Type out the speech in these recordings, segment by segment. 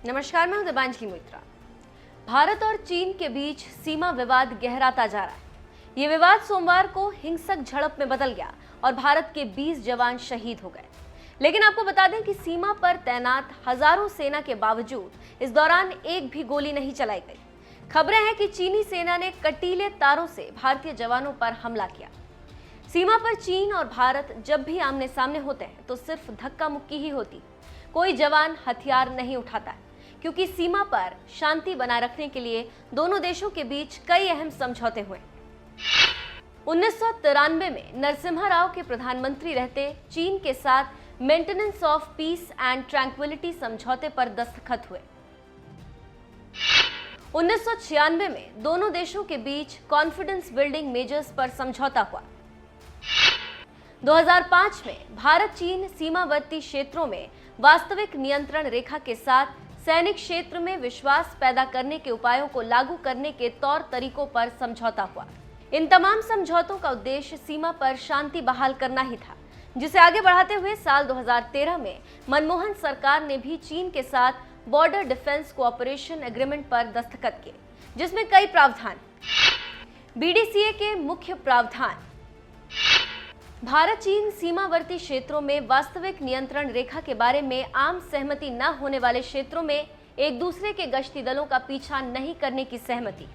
नमस्कार, मैं हूं दिबांजलि मोइत्रा। भारत और चीन के बीच सीमा विवाद गहराता जा रहा है। ये विवाद सोमवार को हिंसक झड़प में बदल गया और भारत के 20 जवान शहीद हो गए। लेकिन आपको बता दें कि सीमा पर तैनात हजारों सेना के बावजूद इस दौरान एक भी गोली नहीं चलाई गई। खबरें हैं कि चीनी सेना ने कटीले तारों से भारतीय जवानों पर हमला किया। सीमा पर चीन और भारत जब भी आमने सामने होते हैं तो सिर्फ धक्का मुक्की ही होती। कोई जवान हथियार नहीं उठाता है, क्योंकि सीमा पर शांति बनाए रखने के लिए दोनों देशों के बीच कई अहम समझौते हुए। 1993 में नरसिम्हा राव के प्रधानमंत्री रहते चीन के साथ maintenance of peace and tranquillity समझौते पर दस्तखत हुए। 1996 में दोनों देशों के बीच कॉन्फिडेंस बिल्डिंग मेजर्स पर समझौता हुआ। 2005 में भारत चीन सीमावर्ती क्षेत्रों में वास्तविक नियंत्रण रेखा के साथ सैनिक क्षेत्र में विश्वास पैदा करने के उपायों को लागू करने के तौर तरीकों पर समझौता हुआ। इन तमाम समझौतों का उद्देश्य सीमा पर शांति बहाल करना ही था, जिसे आगे बढ़ाते हुए साल 2013 में मनमोहन सरकार ने भी चीन के साथ बॉर्डर डिफेंस कोऑपरेशन एग्रीमेंट पर दस्तखत किए, जिसमें कई प्रावधान। बीडीसीए के मुख्य प्रावधान: भारत चीन सीमावर्ती क्षेत्रों में वास्तविक नियंत्रण रेखा के बारे में आम सहमति न होने वाले क्षेत्रों में एक दूसरे के गश्ती दलों का पीछा नहीं करने की सहमति।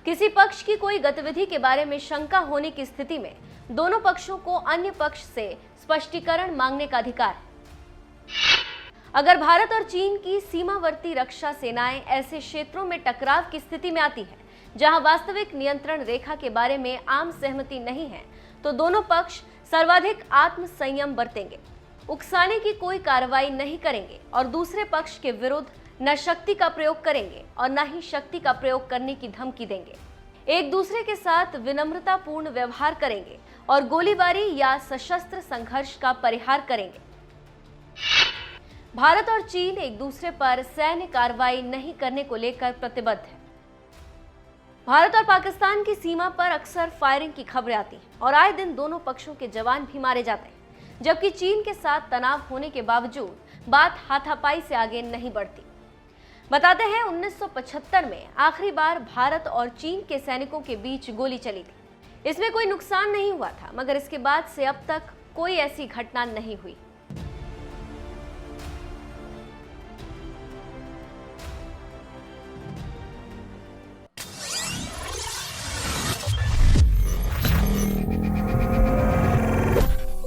किसी पक्ष की कोई गतिविधि के बारे में शंका होने की स्थिति में दोनों पक्षों को अन्य पक्ष से स्पष्टीकरण मांगने का अधिकार। अगर भारत और चीन की सीमावर्ती रक्षा सेनाएं ऐसे क्षेत्रों में टकराव की स्थिति में आती है जहां वास्तविक नियंत्रण रेखा के बारे में आम सहमति नहीं है, तो दोनों पक्ष सर्वाधिक आत्म संयम बरतेंगे, उकसाने की कोई कार्रवाई नहीं करेंगे और दूसरे पक्ष के विरुद्ध न शक्ति का प्रयोग करेंगे और न ही शक्ति का प्रयोग करने की धमकी देंगे। एक दूसरे के साथ विनम्रतापूर्ण व्यवहार करेंगे और गोलीबारी या सशस्त्र संघर्ष का परिहार करेंगे। भारत और चीन एक दूसरे पर सैन्य कार्रवाई नहीं करने को लेकर प्रतिबद्ध है। भारत और पाकिस्तान की सीमा पर अक्सर फायरिंग की खबरें आती हैं और आए दिन दोनों पक्षों के जवान भी मारे जाते हैं, जबकि चीन के साथ तनाव होने के बावजूद बात हाथापाई से आगे नहीं बढ़ती। बताते हैं 1975 में आखिरी बार भारत और चीन के सैनिकों के बीच गोली चली थी। इसमें कोई नुकसान नहीं हुआ था, मगर इसके बाद से अब तक कोई ऐसी घटना नहीं हुई।